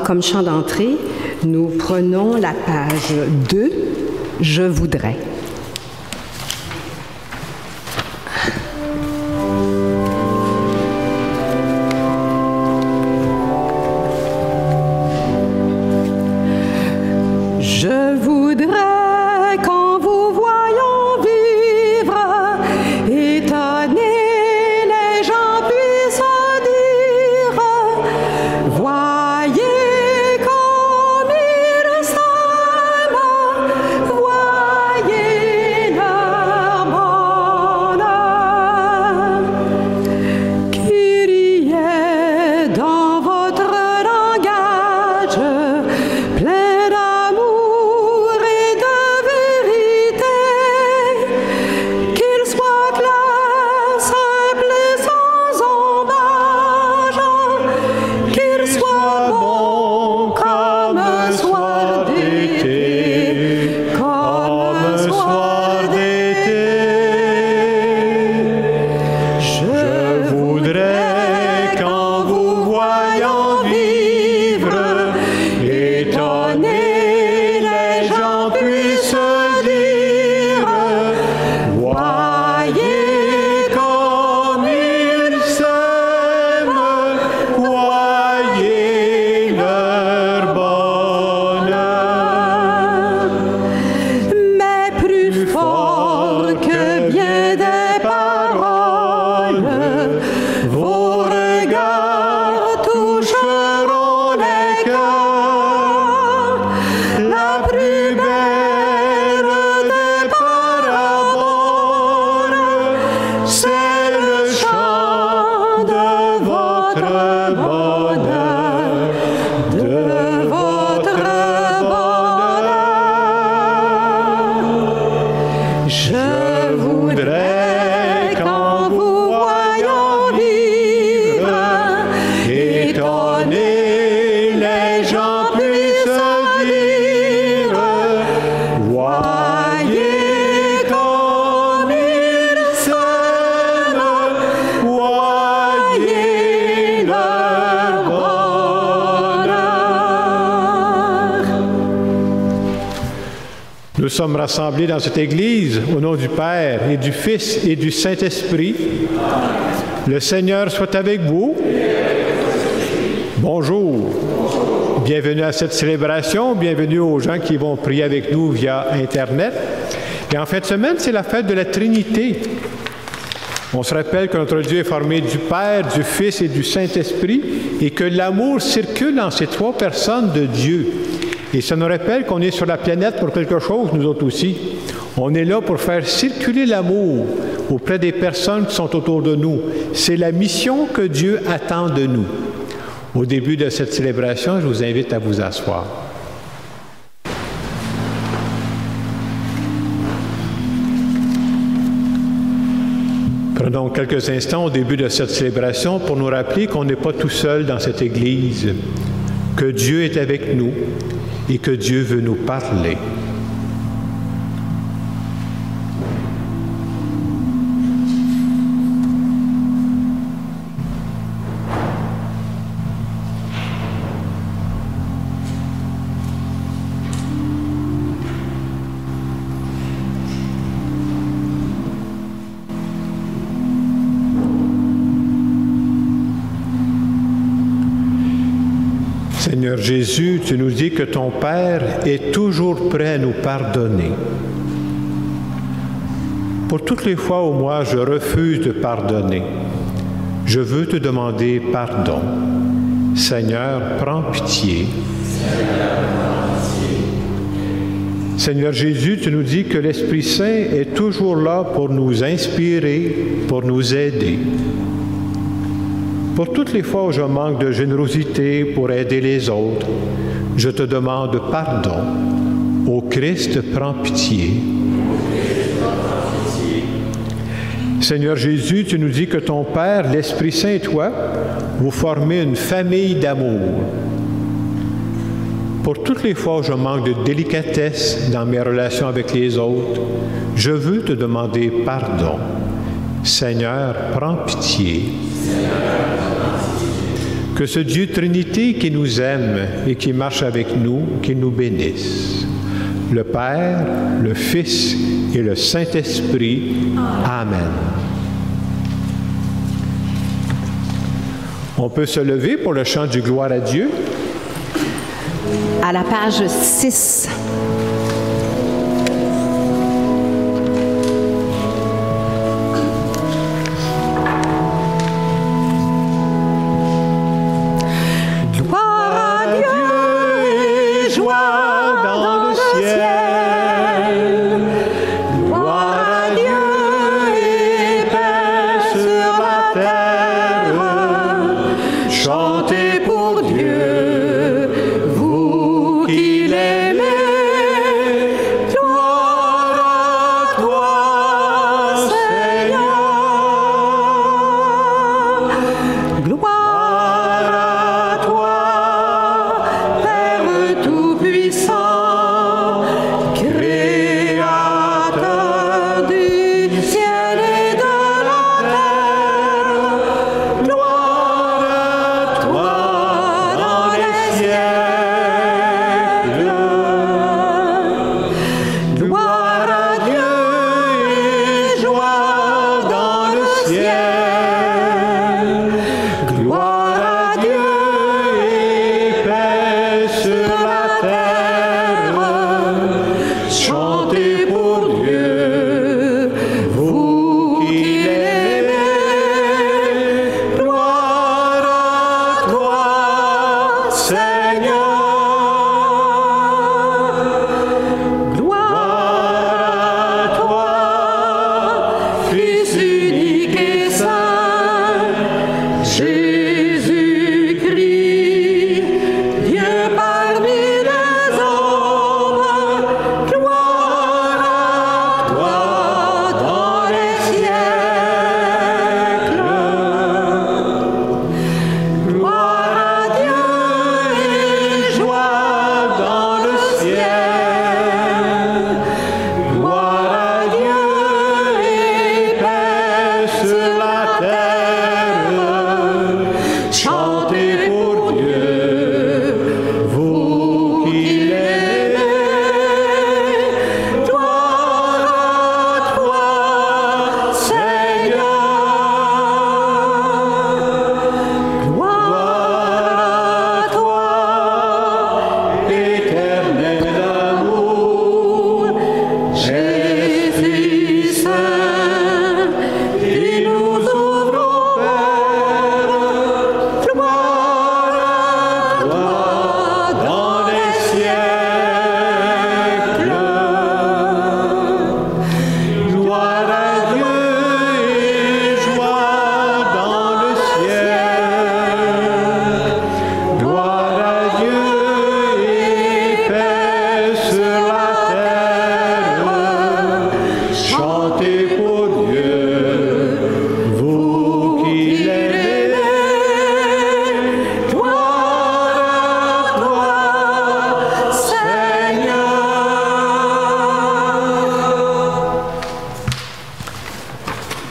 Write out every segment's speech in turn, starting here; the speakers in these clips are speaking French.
comme chant d'entrée, nous prenons la page 2, « Je voudrais ». Nous sommes rassemblés dans cette Église au nom du Père et du Fils et du Saint-Esprit. Le Seigneur soit avec vous. Bonjour. Bienvenue à cette célébration. Bienvenue aux gens qui vont prier avec nous via Internet. Et en fin de semaine, c'est la fête de la Trinité. On se rappelle que notre Dieu est formé du Père, du Fils et du Saint-Esprit et que l'amour circule en ces trois personnes de Dieu. Et ça nous rappelle qu'on est sur la planète pour quelque chose, nous autres aussi. On est là pour faire circuler l'amour auprès des personnes qui sont autour de nous. C'est la mission que Dieu attend de nous. Au début de cette célébration, je vous invite à vous asseoir. Prenons quelques instants au début de cette célébration pour nous rappeler qu'on n'est pas tout seul dans cette Église, que Dieu est avec nous et que Dieu veut nous parler. Seigneur Jésus, tu nous dis que ton Père est toujours prêt à nous pardonner. Pour toutes les fois où moi je refuse de pardonner, je veux te demander pardon. Seigneur, prends pitié. Seigneur Jésus, tu nous dis que l'Esprit Saint est toujours là pour nous inspirer, pour nous aider. Pour toutes les fois où je manque de générosité pour aider les autres, je te demande pardon. Ô Christ, prends pitié. Seigneur Jésus, tu nous dis que ton Père, l'Esprit Saint et toi, vous formez une famille d'amour. Pour toutes les fois où je manque de délicatesse dans mes relations avec les autres, je veux te demander pardon. Seigneur, prends pitié. Que ce Dieu Trinité qui nous aime et qui marche avec nous, qu'il nous bénisse. Le Père, le Fils et le Saint-Esprit. Amen. On peut se lever pour le chant du Gloire à Dieu. À la page 6.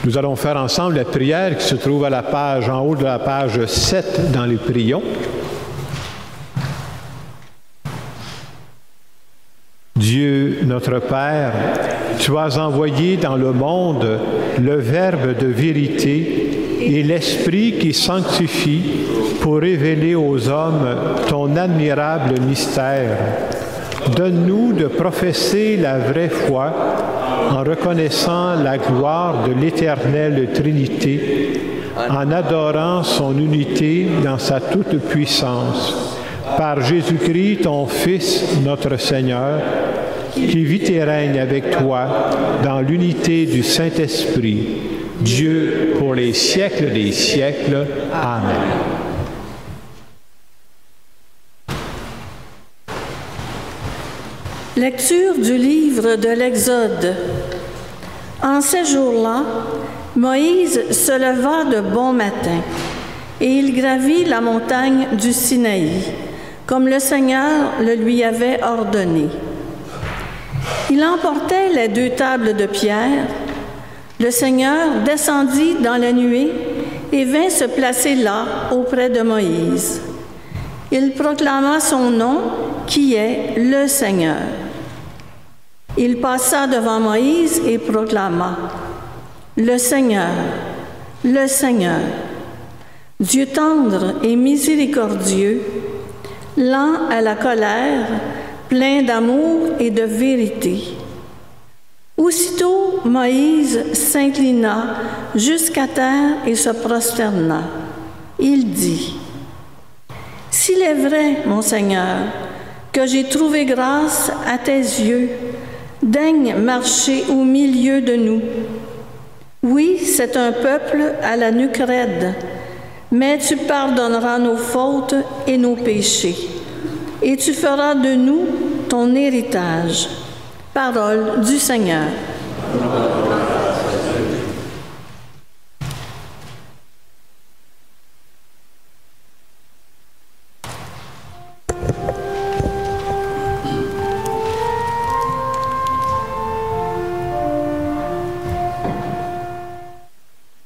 Nous allons faire ensemble la prière qui se trouve à la page, en haut de la page 7 dans les prions. Dieu, notre Père, tu as envoyé dans le monde le Verbe de vérité et l'Esprit qui sanctifie pour révéler aux hommes ton admirable mystère. Donne-nous de professer la vraie foi en reconnaissant la gloire de l'Éternelle Trinité, en adorant son unité dans sa toute-puissance. Par Jésus-Christ, ton Fils, notre Seigneur, qui vit et règne avec toi dans l'unité du Saint-Esprit, Dieu pour les siècles des siècles. Amen. Lecture du livre de l'Exode. En ces jours-là, Moïse se leva de bon matin, et il gravit la montagne du Sinaï, comme le Seigneur le lui avait ordonné. Il emportait les 2 tables de pierre. Le Seigneur descendit dans la nuée et vint se placer là, auprès de Moïse. Il proclama son nom, qui est le Seigneur. Il passa devant Moïse et proclama: le Seigneur, Dieu tendre et miséricordieux, lent à la colère, plein d'amour et de vérité. Aussitôt, Moïse s'inclina jusqu'à terre et se prosterna. Il dit: s'il est vrai, mon Seigneur, que j'ai trouvé grâce à tes yeux, daigne marcher au milieu de nous. Oui, c'est un peuple à la nuque raide, mais tu pardonneras nos fautes et nos péchés, et tu feras de nous ton héritage. Parole du Seigneur.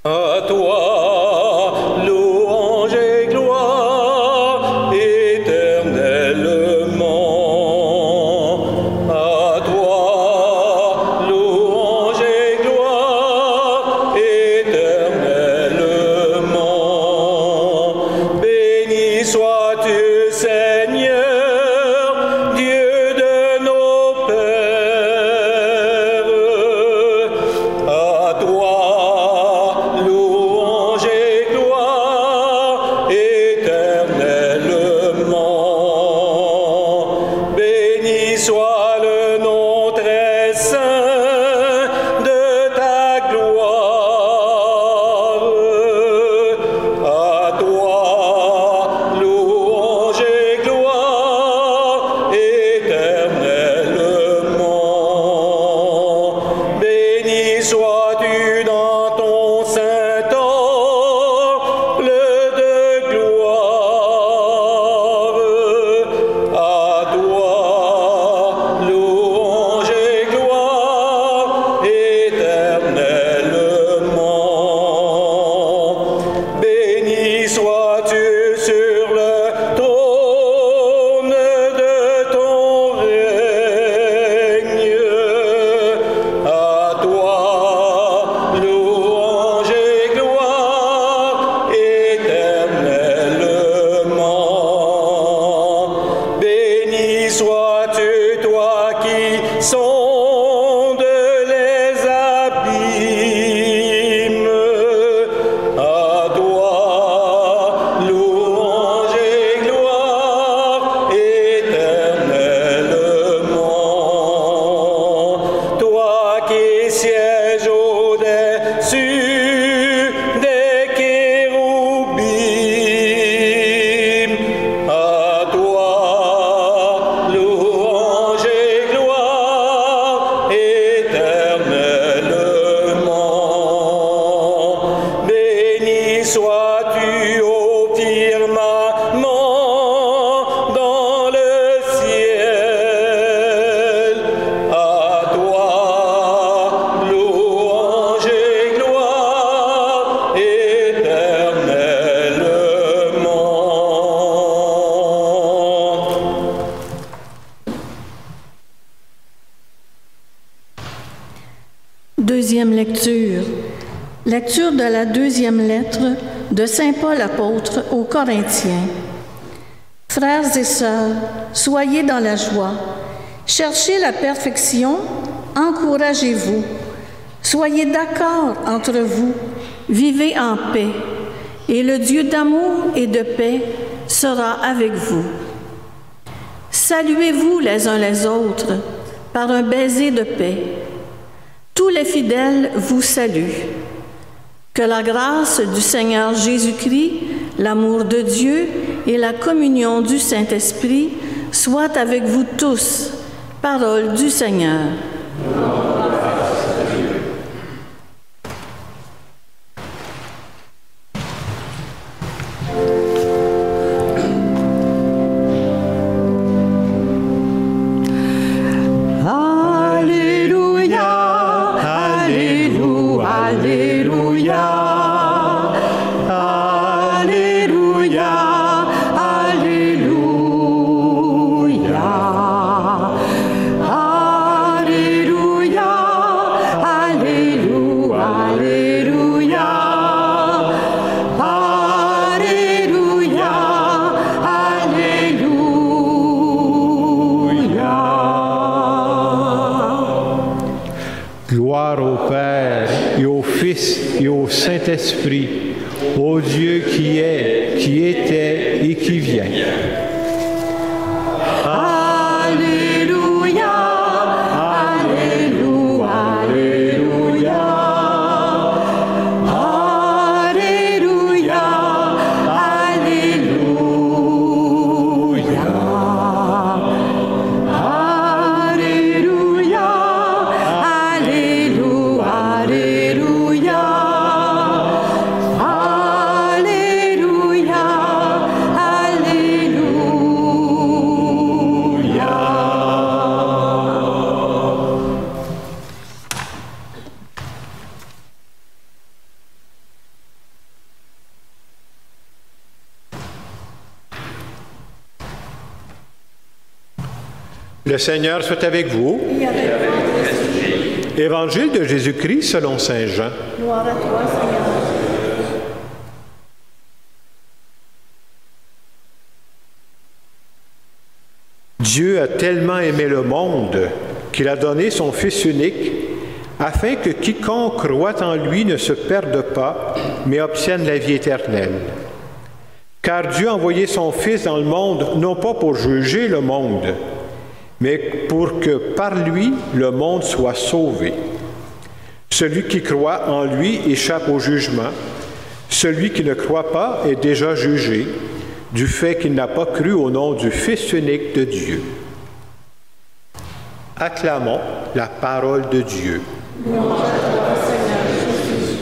À toi, louange et gloire éternellement. À toi, louange et gloire éternellement. Béni sois-tu, Seigneur, Dieu de nos pères. À toi, louange et gloire éternellement. Béni soit le nom très saint de ta gloire. À toi, louange et gloire éternellement. Béni sois-tu dans ton saint temple de gloire. À toi, louange et gloire éternellement. Béni sois-tu sur le trône de ton règne. À toi, louange et gloire éternellement. Béni sois-tu, toi qui sondes les abîmes. À toi, louange et gloire éternellement. Toi qui sièges au-dessus des kéroubim. À toi, louange et gloire éternellement. Béni sois-tu au firmament dans le ciel. À toi, louange et gloire éternellement. Deuxième lecture. Lecture de la deuxième lettre de Saint Paul apôtre aux Corinthiens. Frères et sœurs, soyez dans la joie. Cherchez la perfection, encouragez-vous. Soyez d'accord entre vous, vivez en paix, et le Dieu d'amour et de paix sera avec vous. Saluez-vous les uns les autres par un baiser de paix. Tous les fidèles vous saluent. Que la grâce du Seigneur Jésus-Christ, l'amour de Dieu et la communion du Saint-Esprit soient avec vous tous. Parole du Seigneur. Alléluia, Alléluia, Alléluia. Saint-Esprit, au Dieu qui est, qui était et qui vient. Alléluia, Alléluia, Alléluia. Alléluia, Alléluia. Alléluia, Alléluia, Alléluia. Alléluia, Le Seigneur soit avec vous. Évangile de Jésus-Christ selon saint Jean. Gloire à toi, Seigneur. Dieu a tellement aimé le monde qu'il a donné son Fils unique, afin que quiconque croit en lui ne se perde pas, mais obtienne la vie éternelle. Car Dieu a envoyé son Fils dans le monde, non pas pour juger le monde, mais pour que par lui, le monde soit sauvé. Celui qui croit en lui échappe au jugement. Celui qui ne croit pas est déjà jugé, du fait qu'il n'a pas cru au nom du Fils unique de Dieu. Acclamons la parole de Dieu. Gloire à toi, Seigneur Jésus.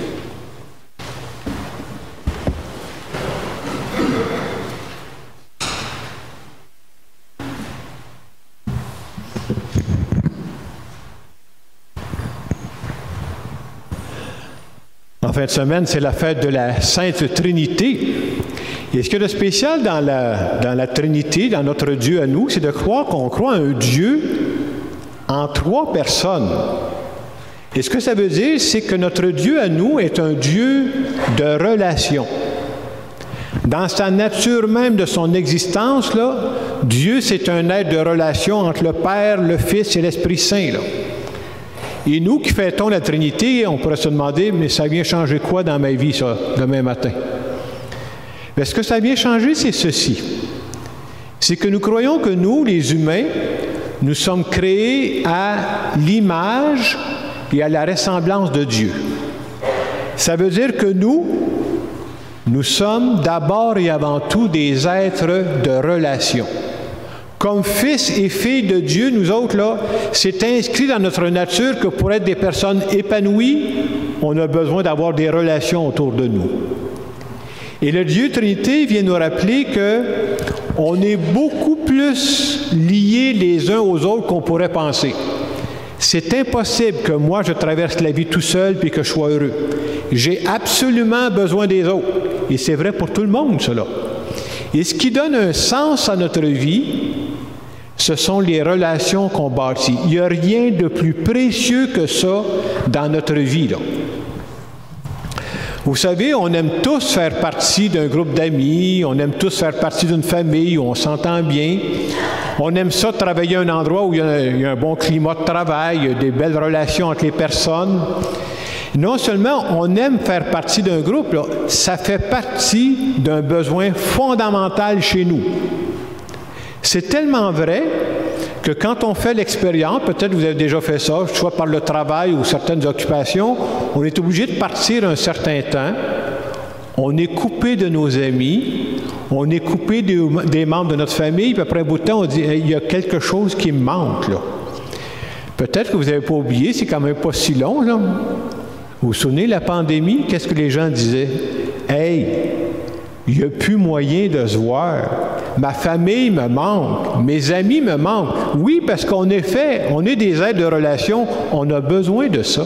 En fin de semaine, c'est la fête de la Sainte Trinité. Et ce qu'il y a de spécial dans la Trinité, dans notre Dieu à nous, c'est de croire qu'on croit à un Dieu en trois personnes. Et ce que ça veut dire, c'est que notre Dieu à nous est un Dieu de relation. Dans sa nature même de son existence, là, Dieu, c'est un être de relation entre le Père, le Fils et l'Esprit Saint, là. Et nous qui fêtons la Trinité, on pourrait se demander, mais ça vient changer quoi dans ma vie, ça, demain matin? Mais ce que ça vient changer, c'est ceci. C'est que nous croyons que nous, les humains, nous sommes créés à l'image et à la ressemblance de Dieu. Ça veut dire que nous sommes d'abord et avant tout des êtres de relation. Comme fils et filles de Dieu, nous autres, là, c'est inscrit dans notre nature que pour être des personnes épanouies, on a besoin d'avoir des relations autour de nous. Et le Dieu Trinité vient nous rappeler qu'on est beaucoup plus liés les uns aux autres qu'on pourrait penser. C'est impossible que moi, je traverse la vie tout seul puis que je sois heureux. J'ai absolument besoin des autres. Et c'est vrai pour tout le monde, cela. Et ce qui donne un sens à notre vie, ce sont les relations qu'on bâtit. Il n'y a rien de plus précieux que ça dans notre vie, là. Vous savez, on aime tous faire partie d'un groupe d'amis, on aime tous faire partie d'une famille où on s'entend bien. On aime ça travailler à un endroit où il y a un bon climat de travail, il y a des belles relations entre les personnes. Non seulement on aime faire partie d'un groupe, là, ça fait partie d'un besoin fondamental chez nous. C'est tellement vrai que quand on fait l'expérience, peut-être vous avez déjà fait ça, soit par le travail ou certaines occupations, on est obligé de partir un certain temps, on est coupé de nos amis, on est coupé des membres de notre famille, puis après un bout de temps, on dit hey, « il y a quelque chose qui me manque, là. » Peut-être que vous n'avez pas oublié, c'est quand même pas si long, là. Vous vous souvenez, la pandémie, qu'est-ce que les gens disaient? « Hey, il n'y a plus moyen de se voir. Ma famille me manque. Mes amis me manquent. » Oui, parce qu'on est fait, on est des êtres de relation, on a besoin de ça.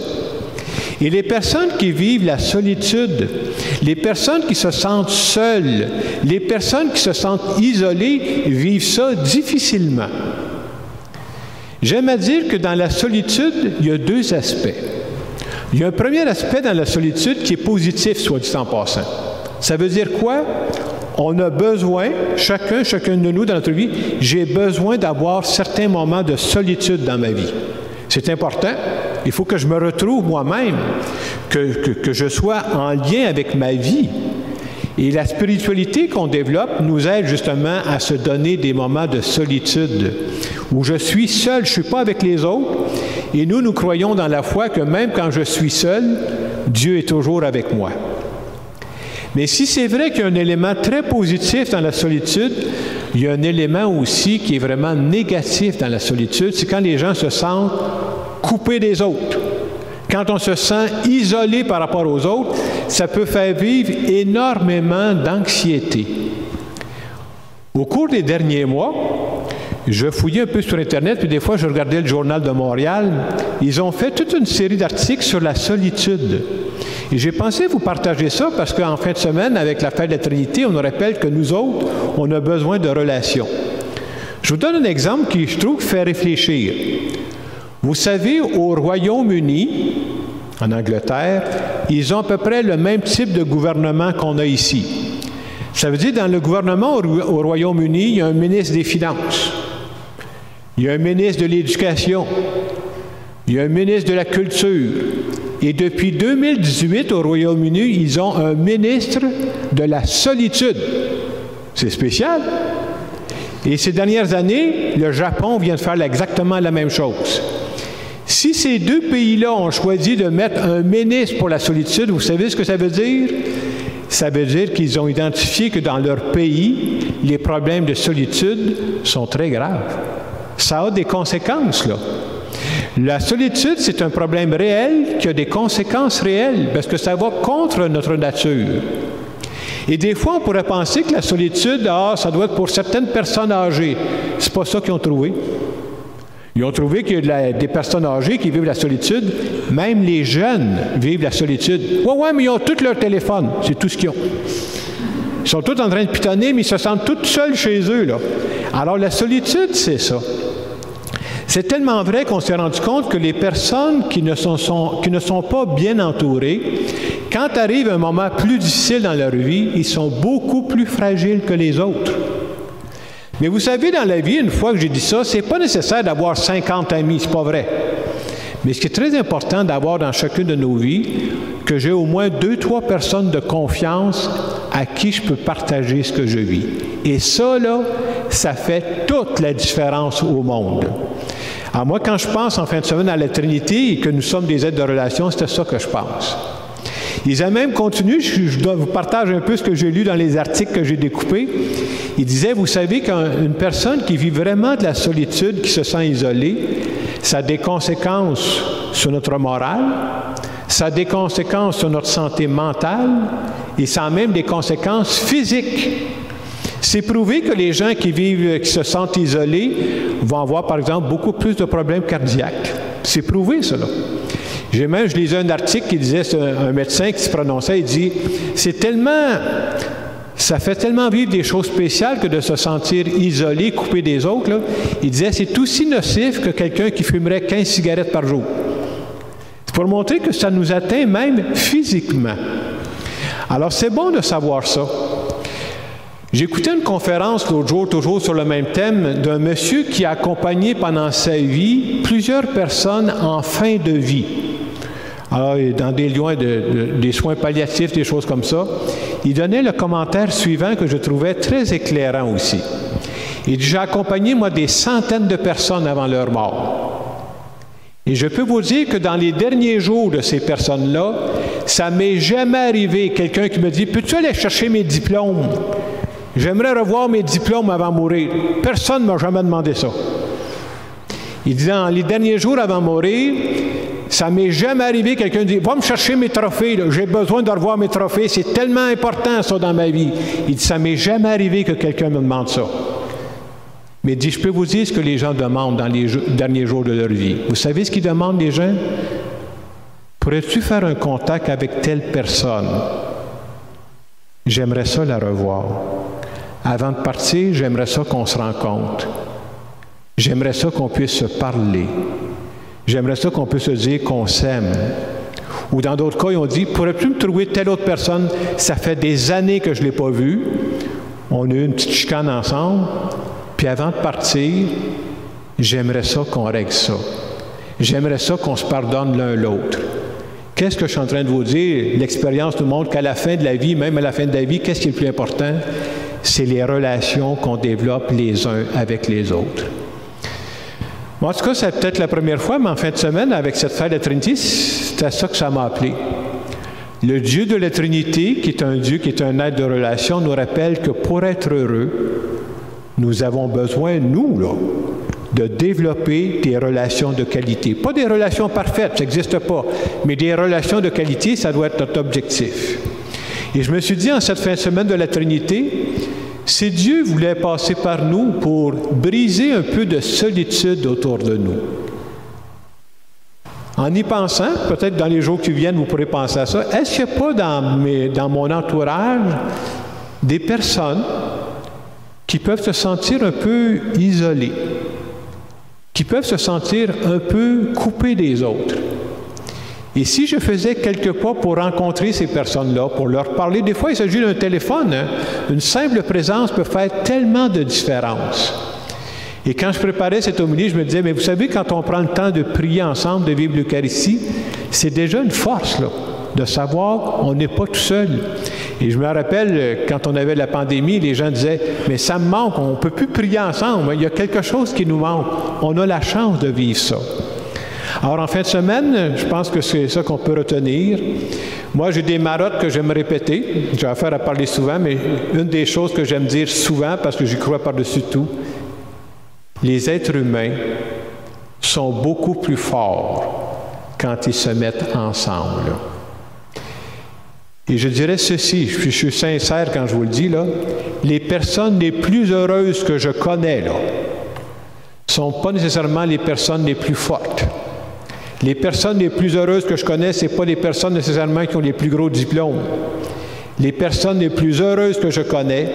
Et les personnes qui vivent la solitude, les personnes qui se sentent seules, les personnes qui se sentent isolées, vivent ça difficilement. J'aime à dire que dans la solitude, il y a deux aspects. Il y a un premier aspect dans la solitude qui est positif, soit dit en passant. Ça veut dire quoi? On a besoin, chacun de nous dans notre vie, j'ai besoin d'avoir certains moments de solitude dans ma vie. C'est important. Il faut que je me retrouve moi-même, que je sois en lien avec ma vie. Et la spiritualité qu'on développe nous aide justement à se donner des moments de solitude, où je suis seul, je ne suis pas avec les autres. Et nous croyons dans la foi que même quand je suis seul, Dieu est toujours avec moi. Mais si c'est vrai qu'il y a un élément très positif dans la solitude, il y a un élément aussi qui est vraiment négatif dans la solitude, c'est quand les gens se sentent coupés des autres. Quand on se sent isolé par rapport aux autres, ça peut faire vivre énormément d'anxiété. Au cours des derniers mois, je fouillais un peu sur Internet, puis des fois, je regardais le Journal de Montréal. Ils ont fait toute une série d'articles sur la solitude. Et j'ai pensé vous partager ça parce qu'en fin de semaine, avec la fête de la Trinité, on nous rappelle que nous autres, on a besoin de relations. Je vous donne un exemple qui, je trouve, fait réfléchir. Vous savez, au Royaume-Uni, en Angleterre, ils ont à peu près le même type de gouvernement qu'on a ici. Ça veut dire, dans le gouvernement au Royaume-Uni, il y a un ministre des Finances, il y a un ministre de l'Éducation, il y a un ministre de la Culture. Et depuis 2018, au Royaume-Uni, ils ont un ministre de la solitude. C'est spécial. Et ces dernières années, le Japon vient de faire exactement la même chose. Si ces deux pays-là ont choisi de mettre un ministre pour la solitude, vous savez ce que ça veut dire? Ça veut dire qu'ils ont identifié que dans leur pays, les problèmes de solitude sont très graves. Ça a des conséquences, là. La solitude, c'est un problème réel qui a des conséquences réelles parce que ça va contre notre nature. Et des fois, on pourrait penser que la solitude, ça doit être pour certaines personnes âgées. C'est pas ça qu'ils ont trouvé. Ils ont trouvé qu'il y a des personnes âgées qui vivent la solitude. Même les jeunes vivent la solitude. Ouais, mais ils ont tous leur téléphone. C'est tout ce qu'ils ont. Ils sont tous en train de pitonner, mais ils se sentent tous seuls chez eux, là. Alors, la solitude, c'est ça. C'est tellement vrai qu'on s'est rendu compte que les personnes qui ne sont pas bien entourées, quand arrive un moment plus difficile dans leur vie, ils sont beaucoup plus fragiles que les autres. Mais vous savez, dans la vie, une fois que j'ai dit ça, c'est pas nécessaire d'avoir 50 amis, c'est pas vrai. Mais ce qui est très important d'avoir dans chacune de nos vies, que j'ai au moins 2-3 personnes de confiance à qui je peux partager ce que je vis. Et ça, là, ça fait toute la différence au monde. Alors moi, quand je pense en fin de semaine à la Trinité et que nous sommes des êtres de relation, c'est ça que je pense. Ils ont même continué, je vous partage un peu ce que j'ai lu dans les articles que j'ai découpés. Il disait, vous savez qu'une personne qui vit vraiment de la solitude, qui se sent isolée, ça a des conséquences sur notre morale, ça a des conséquences sur notre santé mentale et ça a même des conséquences physiques. C'est prouvé que les gens qui se sentent isolés vont avoir, par exemple, beaucoup plus de problèmes cardiaques. C'est prouvé, cela. Je lisais un article qui disait, c'est un médecin qui se prononçait, il dit, ça fait tellement vivre des choses spéciales que de se sentir isolé, coupé des autres, là. Il disait, c'est aussi nocif que quelqu'un qui fumerait 15 cigarettes par jour. C'est pour montrer que ça nous atteint même physiquement. Alors, c'est bon de savoir ça. J'écoutais une conférence l'autre jour, toujours sur le même thème, d'un monsieur qui a accompagné pendant sa vie plusieurs personnes en fin de vie. Alors, dans des lieux des soins palliatifs, des choses comme ça. Il donnait le commentaire suivant que je trouvais très éclairant aussi. Il dit, j'ai accompagné, moi, des centaines de personnes avant leur mort. Et je peux vous dire que dans les derniers jours de ces personnes-là, ça ne m'est jamais arrivé quelqu'un qui me dit, peux-tu aller chercher mes diplômes? J'aimerais revoir mes diplômes avant de mourir. Personne ne m'a jamais demandé ça. Il dit, dans les derniers jours avant de mourir, ça ne m'est jamais arrivé quelqu'un dit, va me chercher mes trophées, là. J'ai besoin de revoir mes trophées, c'est tellement important ça dans ma vie. Il dit, ça ne m'est jamais arrivé que quelqu'un me demande ça. Mais il dit, je peux vous dire ce que les gens demandent dans les derniers jours de leur vie. Vous savez ce qu'ils demandent, les gens? Pourrais-tu faire un contact avec telle personne? J'aimerais ça la revoir. Avant de partir, j'aimerais ça qu'on se rencontre. J'aimerais ça qu'on puisse se parler. J'aimerais ça qu'on puisse se dire qu'on s'aime. Ou dans d'autres cas, ils ont dit, pourrais-tu me trouver telle autre personne? Ça fait des années que je ne l'ai pas vue. On a eu une petite chicane ensemble. Puis avant de partir, j'aimerais ça qu'on règle ça. J'aimerais ça qu'on se pardonne l'un l'autre. Qu'est-ce que je suis en train de vous dire? L'expérience nous montre qu'à la fin de la vie, même à la fin de la vie, qu'est-ce qui est le plus important? C'est les relations qu'on développe les uns avec les autres. Bon, en tout cas, c'est peut-être la première fois, mais en fin de semaine, avec cette fête de la Trinité, c'est à ça que ça m'a appelé. Le Dieu de la Trinité, qui est un Dieu, qui est un être de relation, nous rappelle que pour être heureux, nous avons besoin, nous, là, de développer des relations de qualité. Pas des relations parfaites, ça n'existe pas, mais des relations de qualité, ça doit être notre objectif. Et je me suis dit, en cette fin de semaine de la Trinité, si Dieu voulait passer par nous pour briser un peu de solitude autour de nous. En y pensant, peut-être dans les jours qui viennent, vous pourrez penser à ça, est-ce qu'il n'y a pas dans mon entourage des personnes qui peuvent se sentir un peu isolées, qui peuvent se sentir un peu coupées des autres? Et si je faisais quelques pas pour rencontrer ces personnes-là, pour leur parler, des fois il s'agit d'un téléphone, hein? Une simple présence peut faire tellement de différence. Et quand je préparais cette homélie, je me disais, mais vous savez, quand on prend le temps de prier ensemble, de vivre l'Eucharistie, c'est déjà une force, là, de savoir qu'on n'est pas tout seul. Et je me rappelle, quand on avait la pandémie, les gens disaient, mais ça me manque, on ne peut plus prier ensemble, il y a quelque chose qui nous manque. On a la chance de vivre ça. Alors, en fin de semaine, je pense que c'est ça qu'on peut retenir. Moi, j'ai des marottes que j'aime répéter. J'ai affaire à parler souvent, mais une des choses que j'aime dire souvent, parce que j'y crois par-dessus tout, les êtres humains sont beaucoup plus forts quand ils se mettent ensemble. Et je dirais ceci, je suis sincère quand je vous le dis, là, les personnes les plus heureuses que je connais, là, ne sont pas nécessairement les personnes les plus fortes. Les personnes les plus heureuses que je connais, ce n'est pas les personnes nécessairement qui ont les plus gros diplômes. Les personnes les plus heureuses que je connais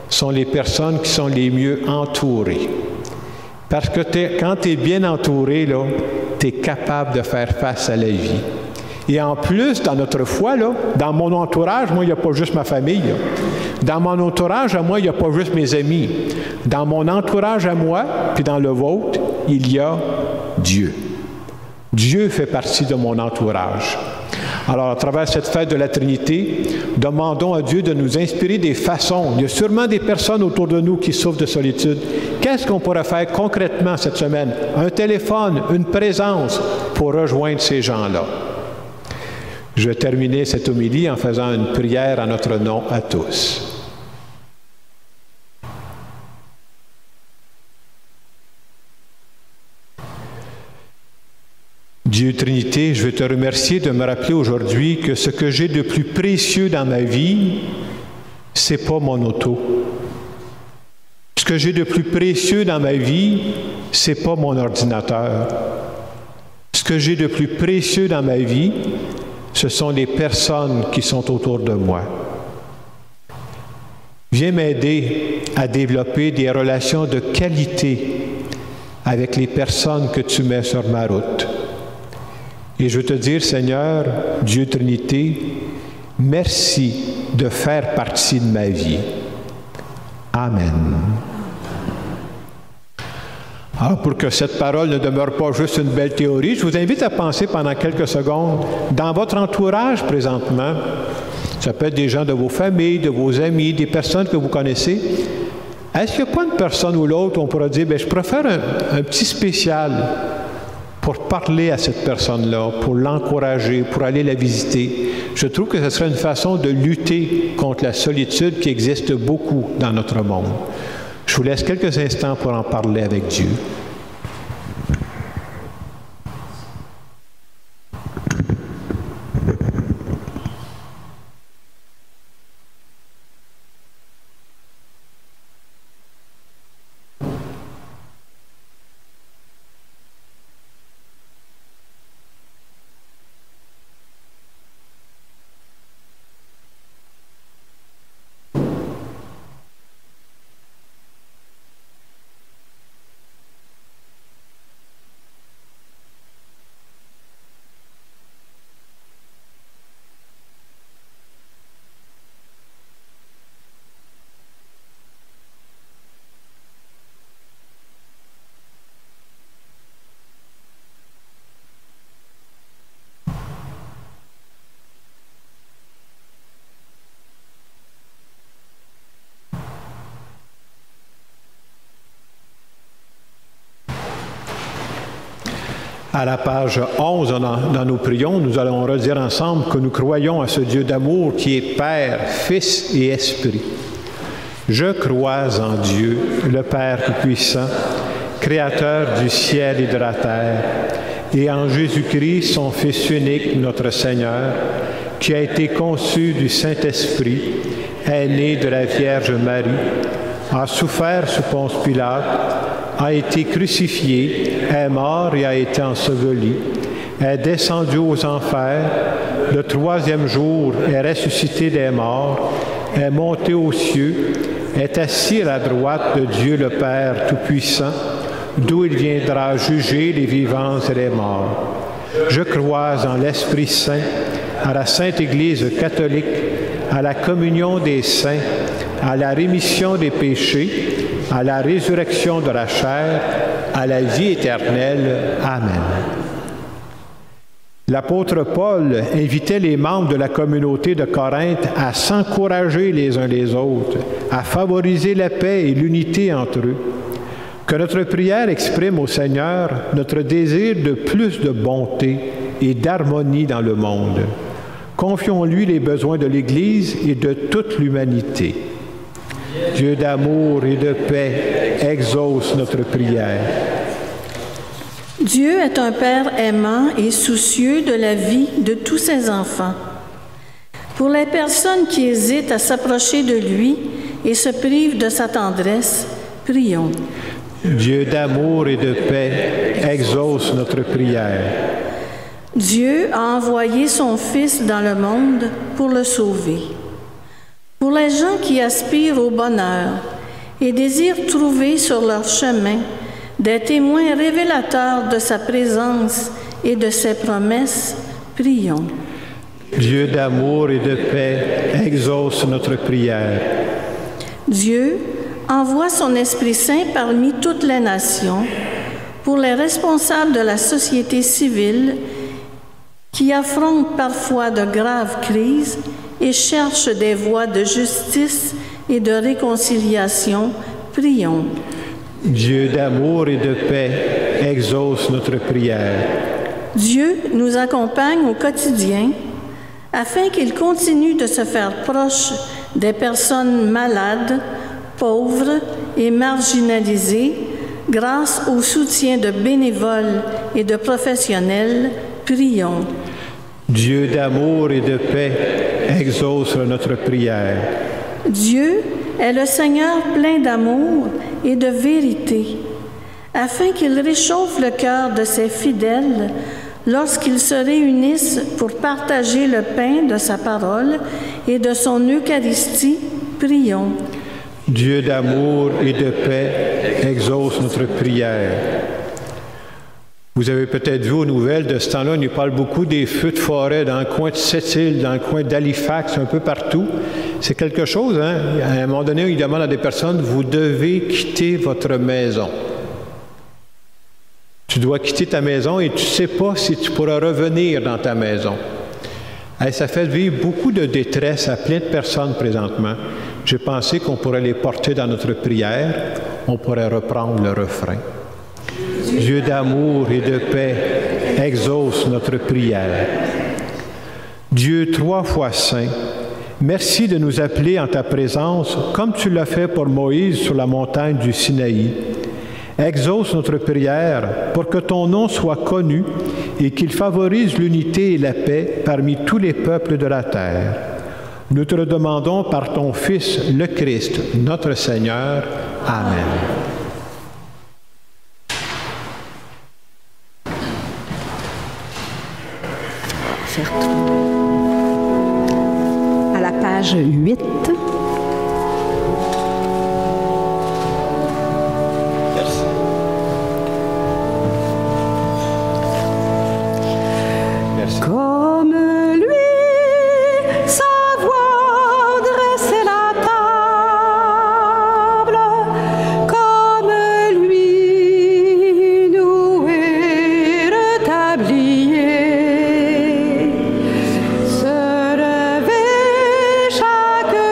sont les personnes qui sont les mieux entourées. Parce que quand tu es bien entouré, tu es capable de faire face à la vie. Et en plus, dans notre foi, là, dans mon entourage, moi, il n'y a pas juste ma famille. Là. Dans mon entourage, à moi, il n'y a pas juste mes amis. Dans mon entourage à moi, puis dans le vôtre, il y a Dieu. Dieu fait partie de mon entourage. Alors, à travers cette fête de la Trinité, demandons à Dieu de nous inspirer des façons. Il y a sûrement des personnes autour de nous qui souffrent de solitude. Qu'est-ce qu'on pourrait faire concrètement cette semaine? Un téléphone, une présence pour rejoindre ces gens-là. Je vais terminer cette homélie en faisant une prière en notre nom à tous. Dieu Trinité, je veux te remercier de me rappeler aujourd'hui que ce que j'ai de plus précieux dans ma vie, c'est pas mon auto. Ce que j'ai de plus précieux dans ma vie, c'est pas mon ordinateur. Ce que j'ai de plus précieux dans ma vie, ce sont les personnes qui sont autour de moi. Viens m'aider à développer des relations de qualité avec les personnes que tu mets sur ma route. Et je veux te dire, Seigneur, Dieu Trinité, merci de faire partie de ma vie. Amen. Alors, pour que cette parole ne demeure pas juste une belle théorie, je vous invite à penser pendant quelques secondes, dans votre entourage présentement, ça peut être des gens de vos familles, de vos amis, des personnes que vous connaissez, est-ce qu'il n'y a pas une personne ou l'autre où on pourra dire, bien, je préfère un petit spécial pour parler à cette personne-là, pour l'encourager, pour aller la visiter. Je trouve que ce serait une façon de lutter contre la solitude qui existe beaucoup dans notre monde. Je vous laisse quelques instants pour en parler avec Dieu. À la page 11, dans nos prions, nous allons redire ensemble que nous croyons à ce Dieu d'amour qui est Père, Fils et Esprit. Je crois en Dieu, le Père Tout-Puissant, Créateur du ciel et de la terre, et en Jésus-Christ, son Fils unique, notre Seigneur, qui a été conçu du Saint-Esprit, est né de la Vierge Marie, a souffert sous Ponce Pilate, a été crucifié, est mort et a été enseveli, est descendu aux enfers, le troisième jour est ressuscité des morts, est monté aux cieux, est assis à la droite de Dieu le Père Tout-Puissant, d'où il viendra juger les vivants et les morts. Je crois en l'Esprit Saint, à la Sainte Église catholique, à la communion des saints, à la rémission des péchés, à la résurrection de la chair, à la vie éternelle. Amen. L'apôtre Paul invitait les membres de la communauté de Corinthe à s'encourager les uns les autres, à favoriser la paix et l'unité entre eux. Que notre prière exprime au Seigneur notre désir de plus de bonté et d'harmonie dans le monde. Confions-lui les besoins de l'Église et de toute l'humanité. Dieu d'amour et de paix, exauce notre prière. Dieu est un Père aimant et soucieux de la vie de tous ses enfants. Pour les personnes qui hésitent à s'approcher de lui et se privent de sa tendresse, prions. Dieu d'amour et de paix, exauce notre prière. Dieu a envoyé son Fils dans le monde pour le sauver. Pour les gens qui aspirent au bonheur et désirent trouver sur leur chemin des témoins révélateurs de sa présence et de ses promesses, prions. Dieu d'amour et de paix, exauce notre prière. Dieu envoie son Esprit Saint parmi toutes les nations pour les responsables de la société civile qui affrontent parfois de graves crises et cherchent des voies de justice et de réconciliation, prions. Dieu d'amour et de paix, exauce notre prière. Dieu nous accompagne au quotidien afin qu'il continue de se faire proche des personnes malades, pauvres et marginalisées grâce au soutien de bénévoles et de professionnels, prions. Dieu d'amour et de paix, exauce notre prière. Dieu est le Seigneur plein d'amour et de vérité, afin qu'il réchauffe le cœur de ses fidèles lorsqu'ils se réunissent pour partager le pain de sa parole et de son Eucharistie, prions. Dieu d'amour et de paix, exauce notre prière. Vous avez peut-être vu aux nouvelles de ce temps-là, on nous parle beaucoup des feux de forêt dans le coin de Sept-Îles, dans le coin d'Halifax, un peu partout. C'est quelque chose, hein? À un moment donné, il demande à des personnes, vous devez quitter votre maison. Tu dois quitter ta maison et tu ne sais pas si tu pourras revenir dans ta maison. Et ça fait vivre beaucoup de détresse à plein de personnes présentement. J'ai pensé qu'on pourrait les porter dans notre prière. On pourrait reprendre le refrain. Dieu d'amour et de paix, exauce notre prière. Dieu 3 fois saint, merci de nous appeler en ta présence, comme tu l'as fait pour Moïse sur la montagne du Sinaï. Exauce notre prière pour que ton nom soit connu et qu'il favorise l'unité et la paix parmi tous les peuples de la terre. Nous te le demandons par ton Fils, le Christ, notre Seigneur. Amen. À la page 8. Comme lui, savoir dresser la table, comme lui, nouer le tablier, se lever chaque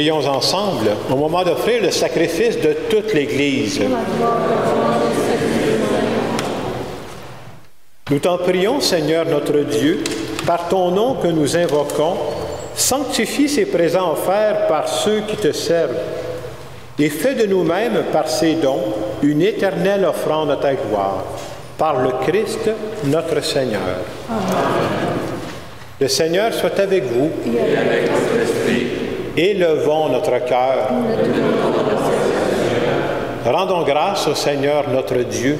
prions ensemble au moment d'offrir le sacrifice de toute l'Église. Nous t'en prions, Seigneur notre Dieu, par ton nom que nous invoquons, sanctifie ces présents offerts par ceux qui te servent et fais de nous-mêmes, par ces dons, une éternelle offrande à ta gloire. Par le Christ, notre Seigneur. Amen. Le Seigneur soit avec vous. Et avec votre esprit. Élevons notre cœur. Rendons grâce au Seigneur notre Dieu.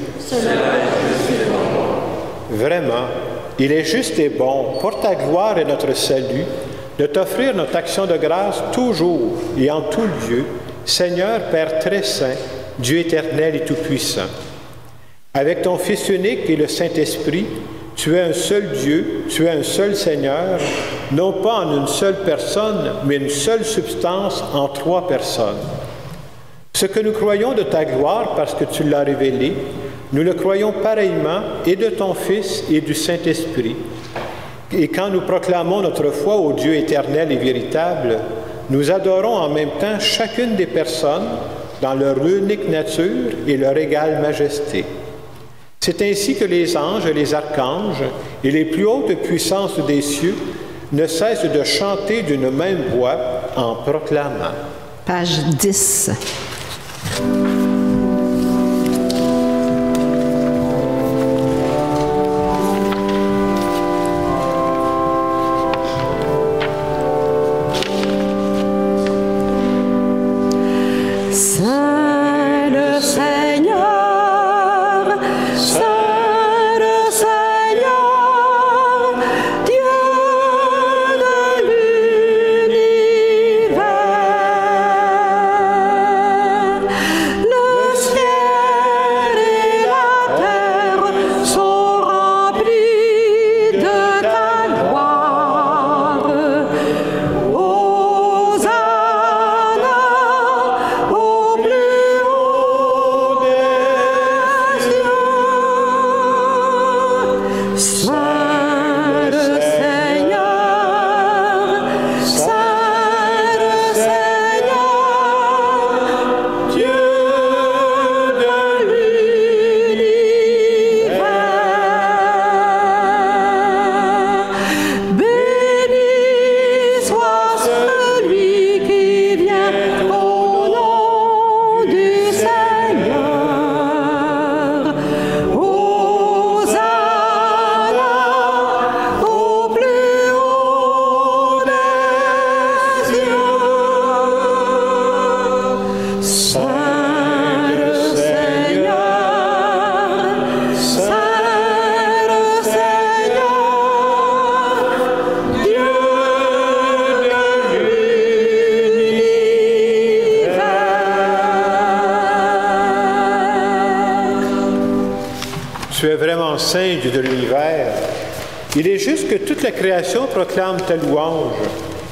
Vraiment, il est juste et bon, pour ta gloire et notre salut, de t'offrir notre action de grâce toujours et en tout lieu, Seigneur Père très saint, Dieu éternel et tout-puissant. Avec ton Fils unique et le Saint-Esprit, tu es un seul Dieu, tu es un seul Seigneur, non pas en une seule personne, mais une seule substance en trois personnes. Ce que nous croyons de ta gloire parce que tu l'as révélé, nous le croyons pareillement et de ton Fils et du Saint-Esprit. Et quand nous proclamons notre foi au Dieu éternel et véritable, nous adorons en même temps chacune des personnes dans leur unique nature et leur égale majesté. C'est ainsi que les anges, les archanges et les plus hautes puissances des cieux ne cessent de chanter d'une même voix en proclamant. Page 10. Tu es vraiment saint, Dieu de l'univers. Il est juste que toute la création proclame ta louange,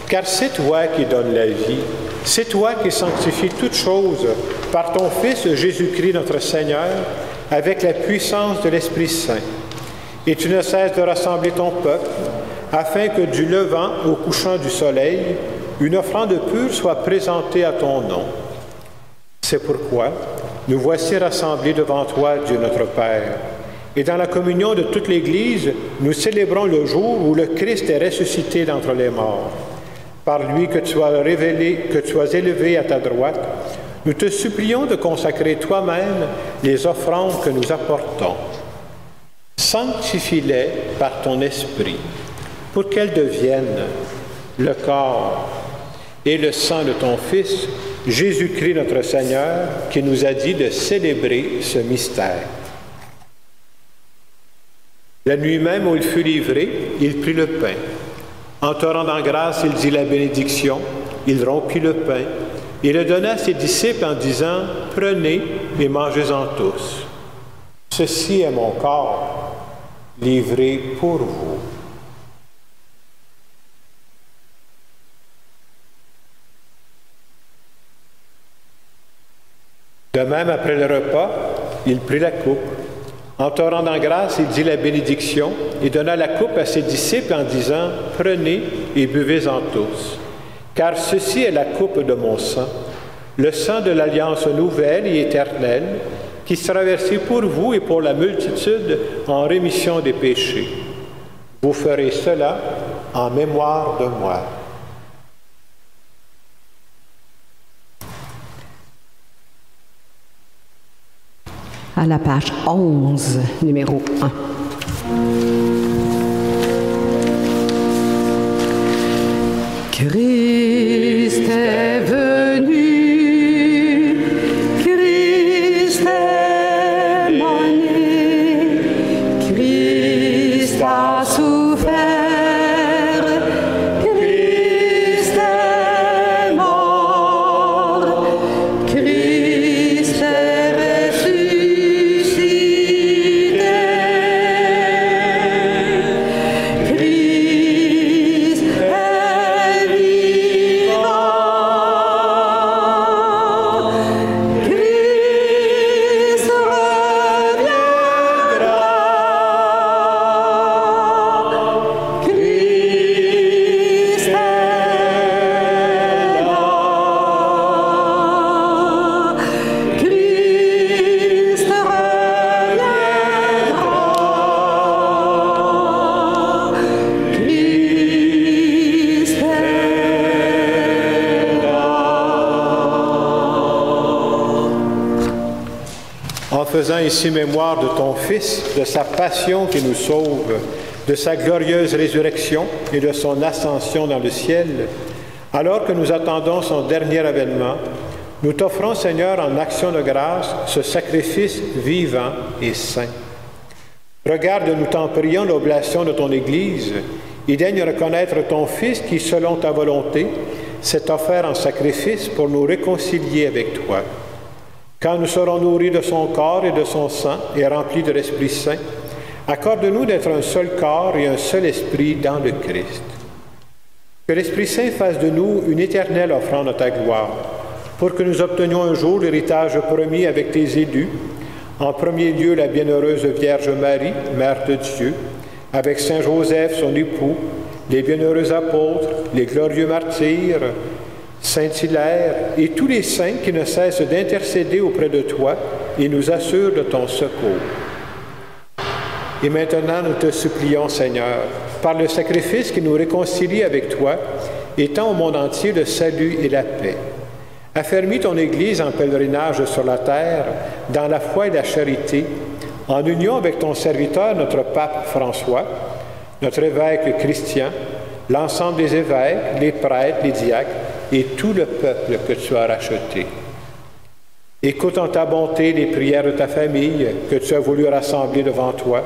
car c'est toi qui donnes la vie. C'est toi qui sanctifies toutes choses par ton Fils Jésus-Christ notre Seigneur, avec la puissance de l'Esprit Saint. Et tu ne cesses de rassembler ton peuple, afin que du levant au couchant du soleil, une offrande pure soit présentée à ton nom. C'est pourquoi nous voici rassemblés devant toi, Dieu notre Père. Et dans la communion de toute l'Église, nous célébrons le jour où le Christ est ressuscité d'entre les morts. Par lui que tu as révélé, que tu as élevé à ta droite, nous te supplions de consacrer toi-même les offrandes que nous apportons. Sanctifie-les par ton esprit, pour qu'elles deviennent le corps et le sang de ton Fils, Jésus-Christ notre Seigneur, qui nous a dit de célébrer ce mystère. La nuit même où il fut livré, il prit le pain. En te rendant grâce, il dit la bénédiction, il rompit le pain et le donna à ses disciples en disant « Prenez et mangez-en tous. Ceci est mon corps, livré pour vous. » De même, après le repas, il prit la coupe. En te rendant grâce, il dit la bénédiction et donna la coupe à ses disciples en disant « Prenez et buvez-en tous. Car ceci est la coupe de mon sang, le sang de l'alliance nouvelle et éternelle, qui sera versé pour vous et pour la multitude en rémission des péchés. Vous ferez cela en mémoire de moi. À la page 11, numéro 1. Christ est venu, Christ est né, Christ a souffert, Christ est mort, Christ est ressuscité, Christ est vivant, Christ reviendra, Christ est là, Christ reviendra, Christ est là. En faisant ici mémoire de ton Fils, de sa passion qui nous sauve, de sa glorieuse résurrection et de son ascension dans le ciel, alors que nous attendons son dernier avènement, nous t'offrons, Seigneur, en action de grâce, ce sacrifice vivant et saint. Regarde, nous t'en prions, l'oblation de ton Église, et daigne reconnaître ton Fils qui, selon ta volonté, s'est offert en sacrifice pour nous réconcilier avec toi. Quand nous serons nourris de son corps et de son sang et remplis de l'Esprit Saint, accorde-nous d'être un seul corps et un seul esprit dans le Christ. Que l'Esprit Saint fasse de nous une éternelle offrande à ta gloire, pour que nous obtenions un jour l'héritage promis avec tes élus, en premier lieu la bienheureuse Vierge Marie, Mère de Dieu, avec Saint Joseph, son époux, les bienheureux apôtres, les glorieux martyrs, Saint Hilaire et tous les saints qui ne cessent d'intercéder auprès de toi et nous assurent de ton secours. Et maintenant, nous te supplions, Seigneur, par le sacrifice qui nous réconcilie avec toi, étends au monde entier le salut et la paix. Affermis ton Église en pèlerinage sur la terre, dans la foi et la charité, en union avec ton serviteur, notre pape François, notre évêque Christian, l'ensemble des évêques, les prêtres, les diacres, et tout le peuple que tu as racheté. Écoute en ta bonté les prières de ta famille que tu as voulu rassembler devant toi.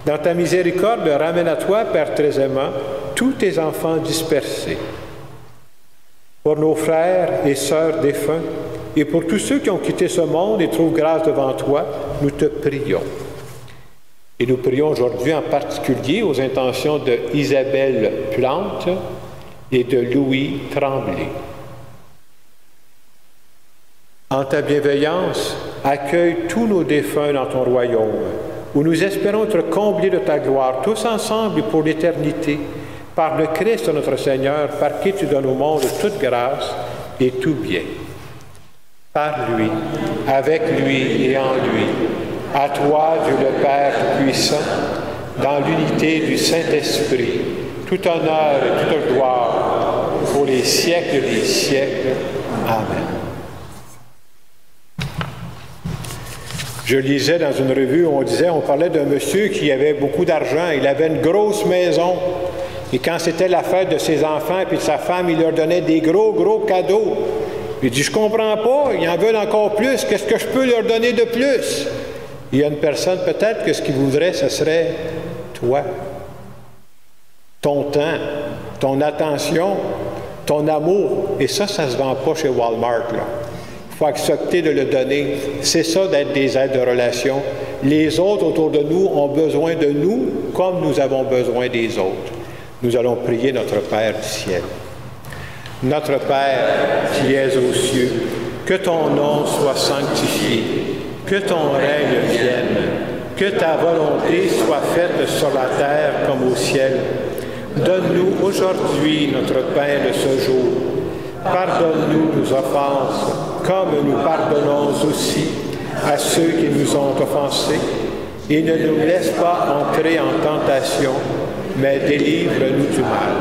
Dans ta miséricorde, ramène à toi, Père très aimant, tous tes enfants dispersés. Pour nos frères et sœurs défunts, et pour tous ceux qui ont quitté ce monde et trouvent grâce devant toi, nous te prions. Et nous prions aujourd'hui en particulier aux intentions de Isabelle Plante et de Louis Tremblay. En ta bienveillance, accueille tous nos défunts dans ton royaume, où nous espérons être comblés de ta gloire, tous ensemble et pour l'éternité, par le Christ notre Seigneur, par qui tu donnes au monde toute grâce et tout bien. Par lui, avec lui et en lui, à toi, Dieu le Père Tout-Puissant, dans l'unité du Saint-Esprit, tout honneur et toute gloire pour les siècles des siècles. Amen. Je lisais dans une revue où on parlait d'un monsieur qui avait beaucoup d'argent. Il avait une grosse maison. Et quand c'était la fête de ses enfants et de sa femme, il leur donnait des gros cadeaux. Il dit, je comprends pas, ils en veulent encore plus. Qu'est-ce que je peux leur donner de plus? Il y a une personne, peut-être que ce qu'il voudrait, ce serait toi. Ton temps, ton attention, ton amour. Et ça se vend pas chez Walmart, là. Il faut accepter de le donner. C'est ça d'être des aides de relation. Les autres autour de nous ont besoin de nous comme nous avons besoin des autres. Nous allons prier notre Père du ciel. Notre Père qui es aux cieux, que ton nom soit sanctifié, que ton règne vienne, que ta volonté soit faite sur la terre comme au ciel. Donne-nous aujourd'hui notre pain de ce jour. Pardonne-nous nos offenses, comme nous pardonnons aussi à ceux qui nous ont offensés. Et ne nous laisse pas entrer en tentation, mais délivre-nous du mal.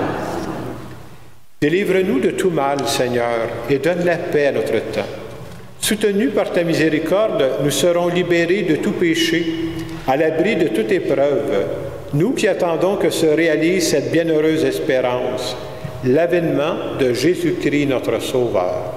Délivre-nous de tout mal, Seigneur, et donne la paix à notre temps. Soutenus par ta miséricorde, nous serons libérés de tout péché, à l'abri de toute épreuve, nous qui attendons que se réalise cette bienheureuse espérance, l'avènement de Jésus-Christ, notre Sauveur.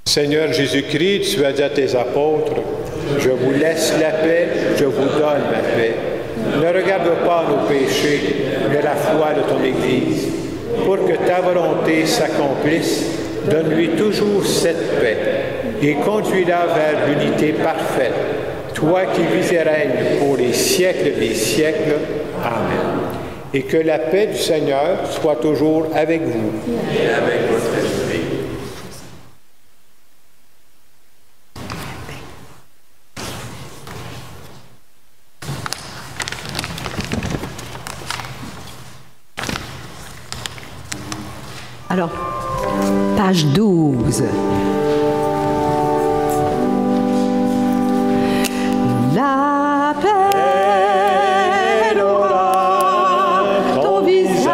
Seigneur Jésus-Christ, tu as dit à tes apôtres, « Je vous laisse la paix, je vous donne la paix. Ne regarde pas nos péchés, mais la foi de ton Église. Pour que ta volonté s'accomplisse, donne-lui toujours cette paix et conduis-la vers l'unité parfaite, toi qui vis et règnes pour les siècles des siècles. Amen. Et que la paix du Seigneur soit toujours avec vous. Et avec votre esprit. Alors, page 12. La paix aura ton visage,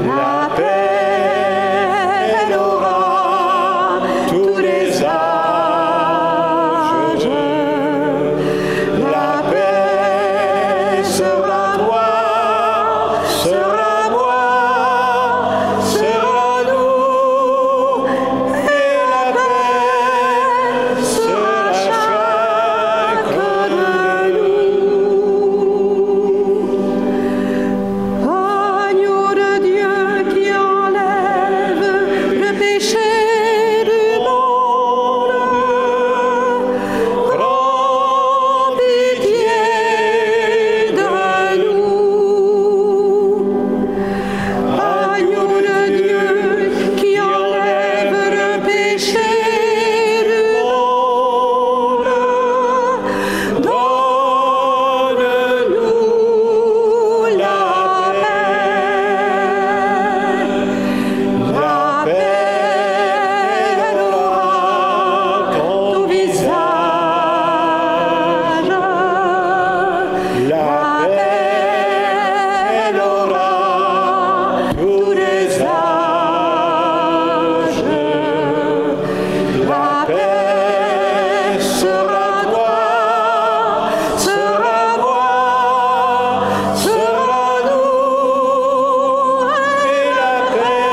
la paix aura tous les âges, la paix sera toi. Sera moi, sera nous, et la paix sera chacun de nous. Agneau de Dieu qui enlève le péché du monde, prends pitié de nous. Agneau de Dieu qui enlève le péché du monde, donne-nous la paix. La paix aura ton visage, la paix aura tous les âges, la paix sera toi, sera moi, sera nous, et la paix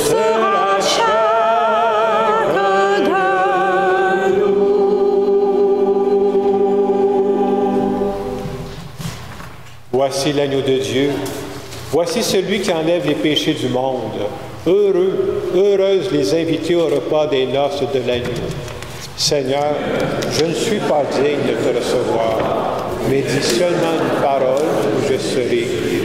sera chacun de nous. Voici l'agneau de Dieu. Voici celui qui enlève les péchés du monde. Heureux, heureuses les invités au repas des noces de l'agneau. Seigneur, je ne suis pas digne de te recevoir, mais dis seulement une parole où je serai guéri.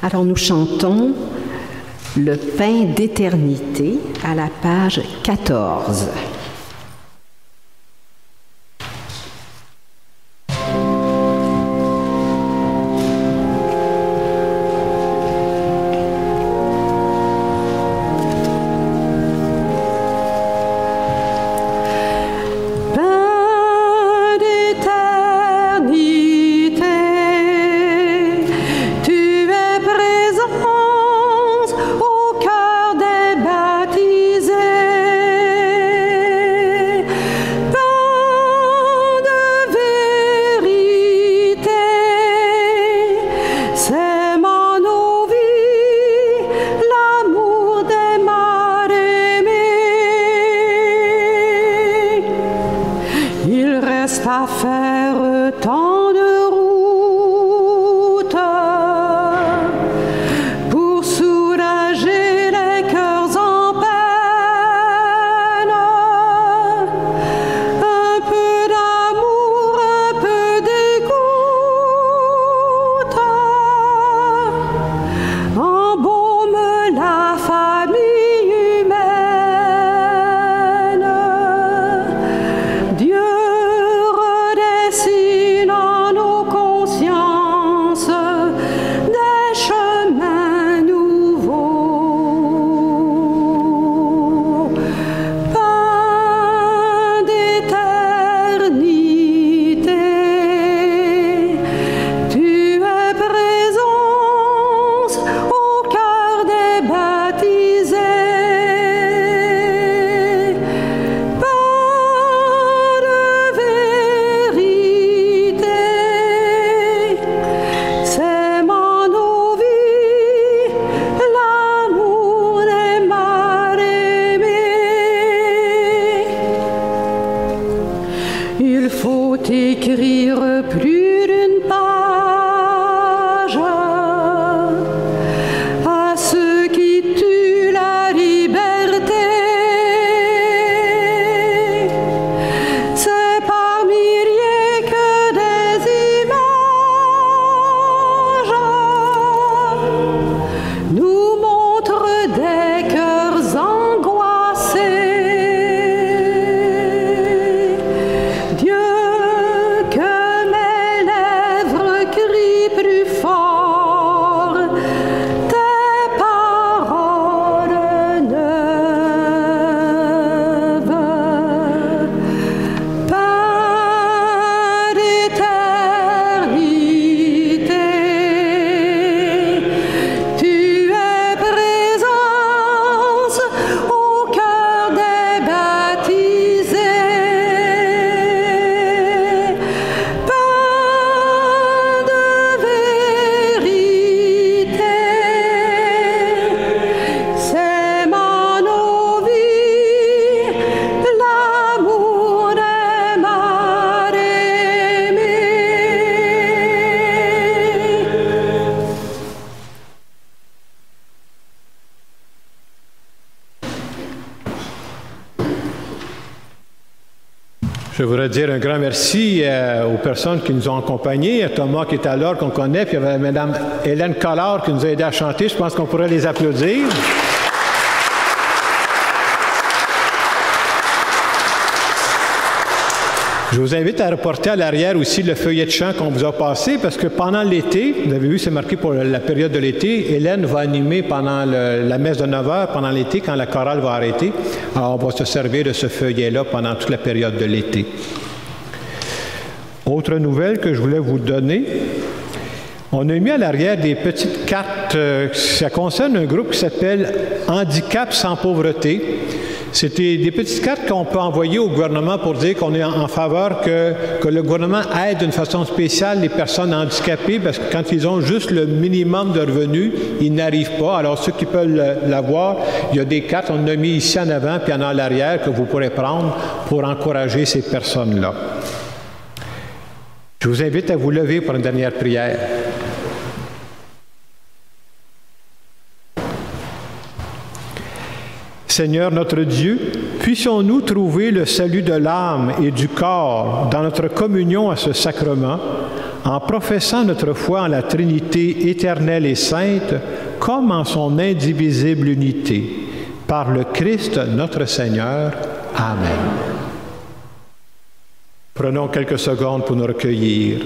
Alors nous chantons le pain d'éternité à la page 14. À faire tant de route pour il faut écrire plus d'une page à ceux qui tuent la liberté. C'est par milliers que des images nous montrent des cœurs angoissés. Dieu, que mes lèvres crient plus fort tes paroles neuves. Pain d'éternité, tu es présence au cœur des baptisés. Pain de vérité, sème en nos vies l'amour des mal-aimés. Je voudrais dire un grand merci aux personnes qui nous ont accompagnés, à Thomas qui est à l'heure qu'on connaît, puis il y avait Mme Hélène Collard qui nous a aidé à chanter. Je pense qu'on pourrait les applaudir. Je vous invite à reporter à l'arrière aussi le feuillet de chant qu'on vous a passé, parce que pendant l'été, vous avez vu, c'est marqué pour la période de l'été, Hélène va animer pendant la messe de 9 heures, pendant l'été, quand la chorale va arrêter. Alors, on va se servir de ce feuillet-là pendant toute la période de l'été. Autre nouvelle que je voulais vous donner, on a mis à l'arrière des petites cartes, ça concerne un groupe qui s'appelle Handicap sans pauvreté. C'était des petites cartes qu'on peut envoyer au gouvernement pour dire qu'on est en faveur que le gouvernement aide d'une façon spéciale les personnes handicapées, parce que quand ils ont juste le minimum de revenus, ils n'arrivent pas. Alors, ceux qui peuvent l'avoir, il y a des cartes, on en a mis ici en avant puis en arrière que vous pourrez prendre pour encourager ces personnes-là. Je vous invite à vous lever pour une dernière prière. Seigneur notre Dieu, puissions-nous trouver le salut de l'âme et du corps dans notre communion à ce sacrement, en professant notre foi en la Trinité éternelle et sainte, comme en son indivisible unité. Par le Christ notre Seigneur. Amen. Prenons quelques secondes pour nous recueillir.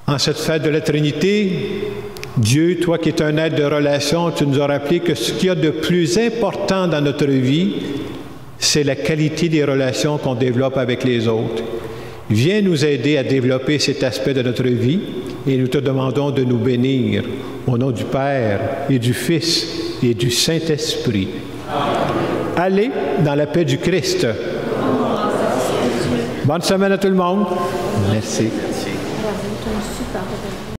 En cette fête de la Trinité, Dieu, toi qui es un être de relation, tu nous as rappelé que ce qu'il y a de plus important dans notre vie, c'est la qualité des relations qu'on développe avec les autres. Viens nous aider à développer cet aspect de notre vie et nous te demandons de nous bénir au nom du Père et du Fils et du Saint-Esprit. Allez dans la paix du Christ. Bonne semaine à tout le monde. Merci.